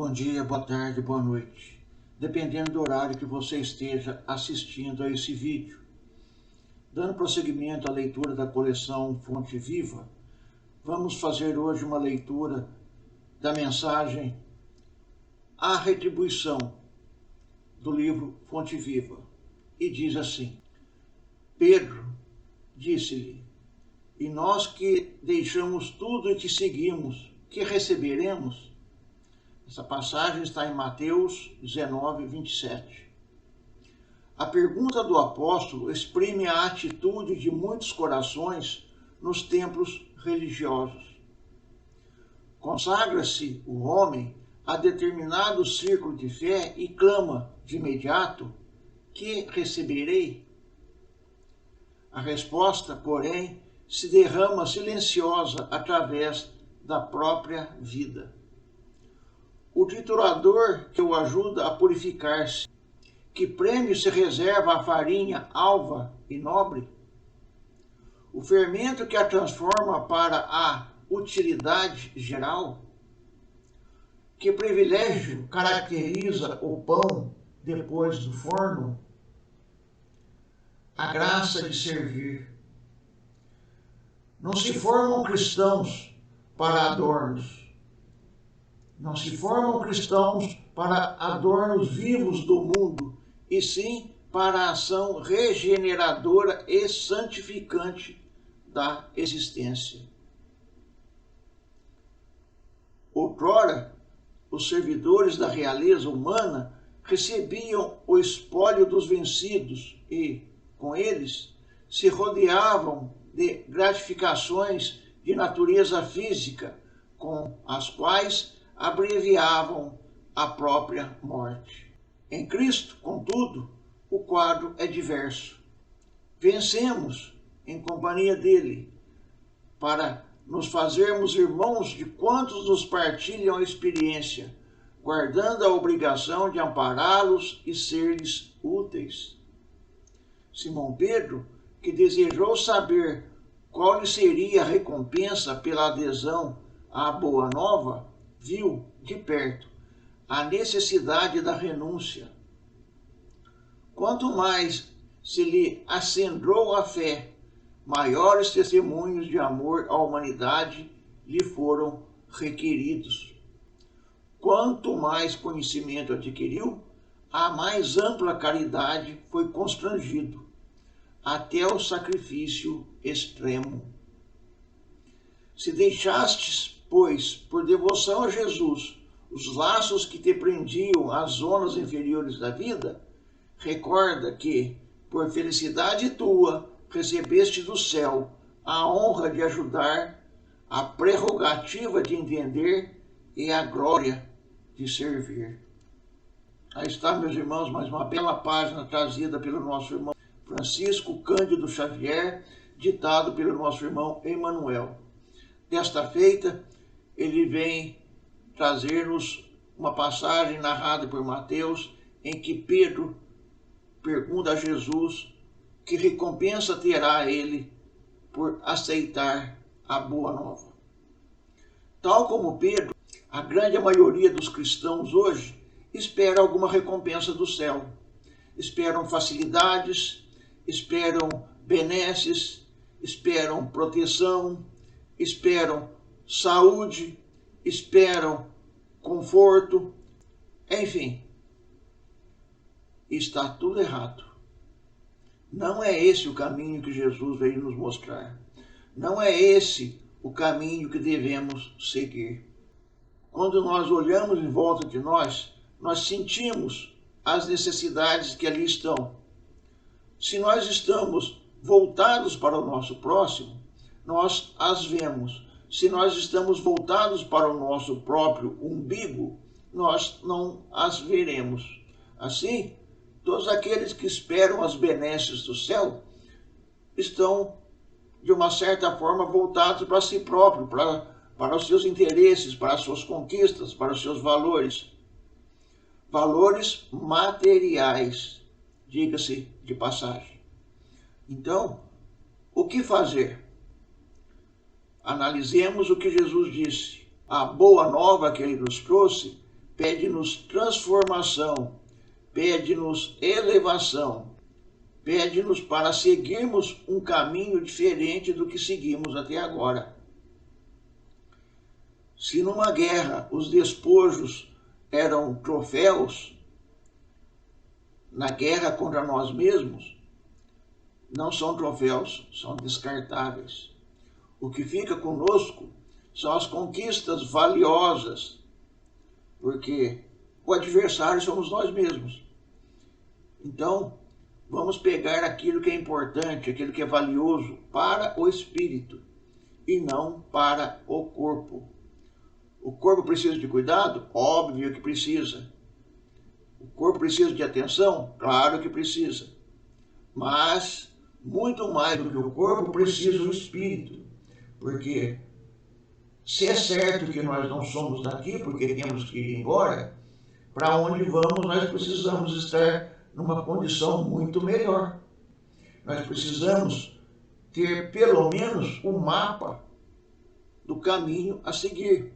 Bom dia, boa tarde, boa noite, dependendo do horário que você esteja assistindo a esse vídeo. Dando prosseguimento à leitura da coleção Fonte Viva, vamos fazer hoje uma leitura da mensagem A Retribuição, do livro Fonte Viva, e diz assim: Pedro disse-lhe: E nós que deixamos tudo e te seguimos, que receberemos? Essa passagem está em Mateus 19, 27. A pergunta do apóstolo exprime a atitude de muitos corações nos templos religiosos. Consagra-se o homem a determinado círculo de fé e clama de imediato: que receberei? A resposta, porém, se derrama silenciosa através da própria vida. O triturador que o ajuda a purificar-se, que prêmio se reserva à farinha alva e nobre? O fermento que a transforma para a utilidade geral? Que privilégio caracteriza o pão depois do forno? A graça de servir. Não se formam cristãos para adornos. Não se formam cristãos para adornos vivos do mundo, e sim para a ação regeneradora e santificante da existência. Outrora, os servidores da realeza humana recebiam o espólio dos vencidos e, com eles, se rodeavam de gratificações de natureza física, com as quais abreviavam a própria morte. Em Cristo, contudo, o quadro é diverso. Vencemos em companhia dele, para nos fazermos irmãos de quantos nos partilham a experiência, guardando a obrigação de ampará-los e ser-lhes úteis. Simão Pedro, que desejou saber qual lhe seria a recompensa pela adesão à Boa Nova, viu de perto a necessidade da renúncia. Quanto mais se lhe acendrau a fé, maiores testemunhos de amor à humanidade lhe foram requeridos. Quanto mais conhecimento adquiriu, a mais ampla caridade foi constrangido, até o sacrifício extremo. Se deixastes, pois, por devoção a Jesus, os laços que te prendiam às zonas inferiores da vida, recorda que, por felicidade tua, recebeste do céu a honra de ajudar, a prerrogativa de entender e a glória de servir. Aí está, meus irmãos, mais uma bela página trazida pelo nosso irmão Francisco Cândido Xavier, ditado pelo nosso irmão Emmanuel. Desta feita, ele vem trazer-nos uma passagem narrada por Mateus, em que Pedro pergunta a Jesus que recompensa terá ele por aceitar a Boa Nova. Tal como Pedro, a grande maioria dos cristãos hoje espera alguma recompensa do céu. Esperam facilidades, esperam benesses, esperam proteção, esperam saúde, esperam conforto, enfim, está tudo errado. Não é esse o caminho que Jesus veio nos mostrar. Não é esse o caminho que devemos seguir. Quando nós olhamos em volta de nós, nós sentimos as necessidades que ali estão. Se nós estamos voltados para o nosso próximo, nós as vemos. Se nós estamos voltados para o nosso próprio umbigo, nós não as veremos. Assim, todos aqueles que esperam as benesses do céu estão, de uma certa forma, voltados para si próprio, para os seus interesses, para as suas conquistas, para os seus valores. Valores materiais, diga-se de passagem. Então, o que fazer? Analisemos o que Jesus disse. A boa nova que ele nos trouxe pede-nos transformação, pede-nos elevação, pede-nos para seguirmos um caminho diferente do que seguimos até agora. Se numa guerra os despojos eram troféus, na guerra contra nós mesmos, não são troféus, são descartáveis. O que fica conosco são as conquistas valiosas, porque o adversário somos nós mesmos. Então, vamos pegar aquilo que é importante, aquilo que é valioso para o espírito e não para o corpo. O corpo precisa de cuidado? Óbvio que precisa. O corpo precisa de atenção? Claro que precisa. Mas, muito mais do que o corpo, precisa o espírito. Porque se é certo que nós não somos daqui, porque temos que ir embora, para onde vamos nós precisamos estar numa condição muito melhor. Nós precisamos ter pelo menos um mapa do caminho a seguir.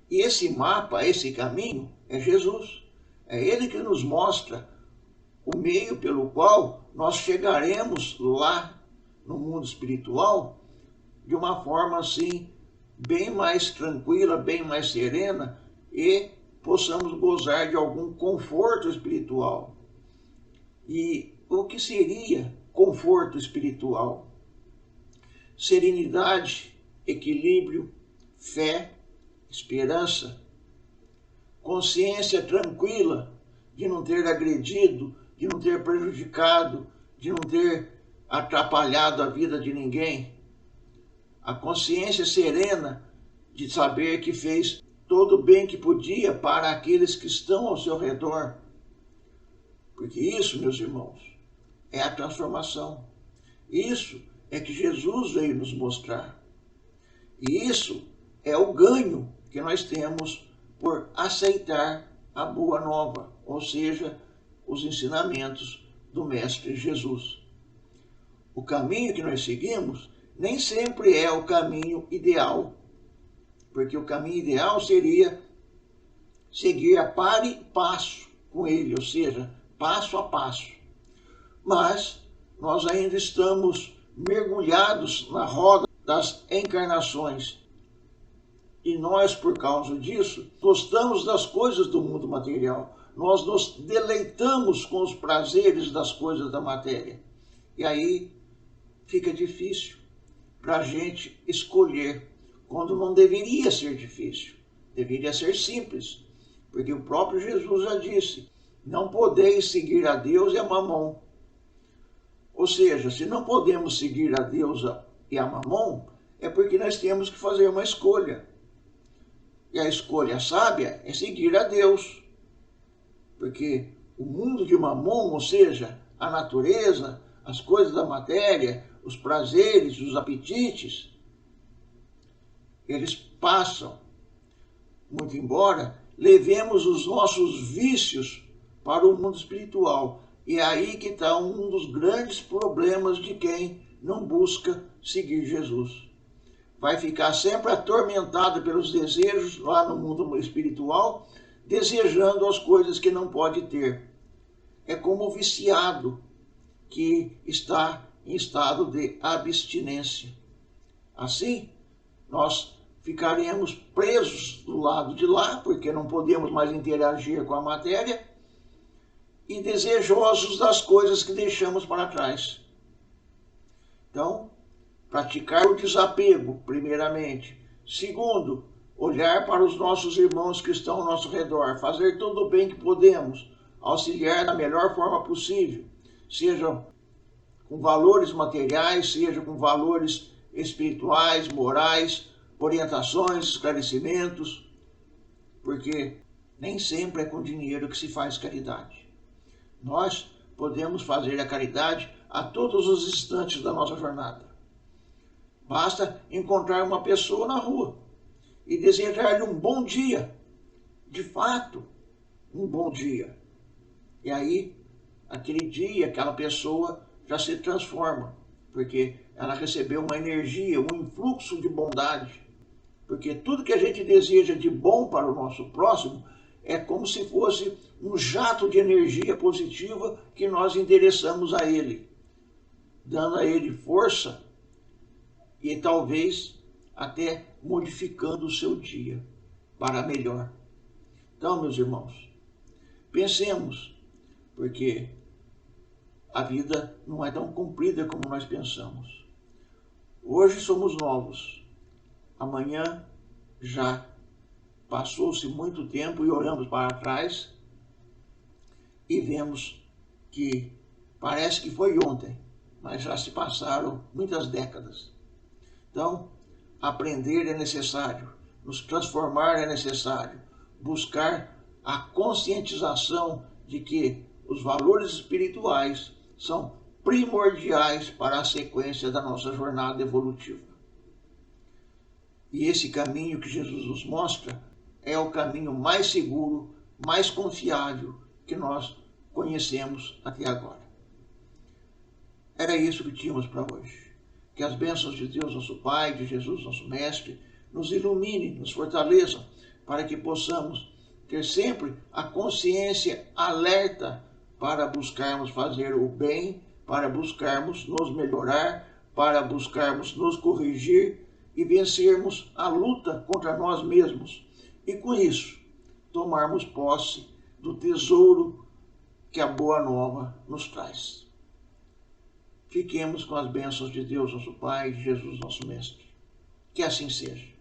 E esse mapa, esse caminho, é Jesus. É Ele que nos mostra o meio pelo qual nós chegaremos lá no mundo espiritual de uma forma assim, bem mais tranquila, bem mais serena e possamos gozar de algum conforto espiritual. E o que seria conforto espiritual? Serenidade, equilíbrio, fé, esperança, consciência tranquila de não ter agredido, de não ter prejudicado, de não ter atrapalhado a vida de ninguém. A consciência serena de saber que fez todo o bem que podia para aqueles que estão ao seu redor. Porque isso, meus irmãos, é a transformação. Isso é que Jesus veio nos mostrar. E isso é o ganho que nós temos por aceitar a boa nova, ou seja, os ensinamentos do Mestre Jesus. O caminho que nós seguimos nem sempre é o caminho ideal, porque o caminho ideal seria seguir a par e passo com ele, ou seja, passo a passo. Mas nós ainda estamos mergulhados na roda das encarnações. E nós, por causa disso, gostamos das coisas do mundo material. Nós nos deleitamos com os prazeres das coisas da matéria. E aí fica difícil para a gente escolher, quando não deveria ser difícil. Deveria ser simples, porque o próprio Jesus já disse: não podeis seguir a Deus e a Mamon. Ou seja, se não podemos seguir a Deus e a Mamon, é porque nós temos que fazer uma escolha. E a escolha sábia é seguir a Deus. Porque o mundo de Mamon, ou seja, a natureza, as coisas da matéria, os prazeres, os apetites, eles passam. Muito embora levemos os nossos vícios para o mundo espiritual. E é aí que está um dos grandes problemas de quem não busca seguir Jesus. Vai ficar sempre atormentado pelos desejos lá no mundo espiritual, desejando as coisas que não pode ter. É como o viciado que está em estado de abstinência. Assim, nós ficaremos presos do lado de lá, porque não podemos mais interagir com a matéria, e desejosos das coisas que deixamos para trás. Então, praticar o desapego, primeiramente. Segundo, olhar para os nossos irmãos que estão ao nosso redor, fazer todo o bem que podemos, auxiliar da melhor forma possível, seja com valores materiais, seja com valores espirituais, morais, orientações, esclarecimentos, porque nem sempre é com dinheiro que se faz caridade. Nós podemos fazer a caridade a todos os instantes da nossa jornada. Basta encontrar uma pessoa na rua e desejar-lhe um bom dia, de fato, um bom dia. E aí, aquele dia, aquela pessoa já se transforma, porque ela recebeu uma energia, um influxo de bondade. Porque tudo que a gente deseja de bom para o nosso próximo é como se fosse um jato de energia positiva que nós endereçamos a ele, dando a ele força e talvez até modificando o seu dia para melhor. Então, meus irmãos, pensemos, porque a vida não é tão comprida como nós pensamos. Hoje somos novos, amanhã já passou-se muito tempo e olhamos para trás e vemos que parece que foi ontem, mas já se passaram muitas décadas. Então, aprender é necessário, nos transformar é necessário, buscar a conscientização de que os valores espirituais são primordiais para a sequência da nossa jornada evolutiva. E esse caminho que Jesus nos mostra é o caminho mais seguro, mais confiável que nós conhecemos até agora. Era isso que tínhamos para hoje. Que as bênçãos de Deus, nosso Pai, de Jesus, nosso Mestre, nos iluminem, nos fortaleçam, para que possamos ter sempre a consciência alerta para buscarmos fazer o bem, para buscarmos nos melhorar, para buscarmos nos corrigir e vencermos a luta contra nós mesmos. E com isso, tomarmos posse do tesouro que a Boa Nova nos traz. Fiquemos com as bênçãos de Deus, nosso Pai, de Jesus, nosso Mestre. Que assim seja.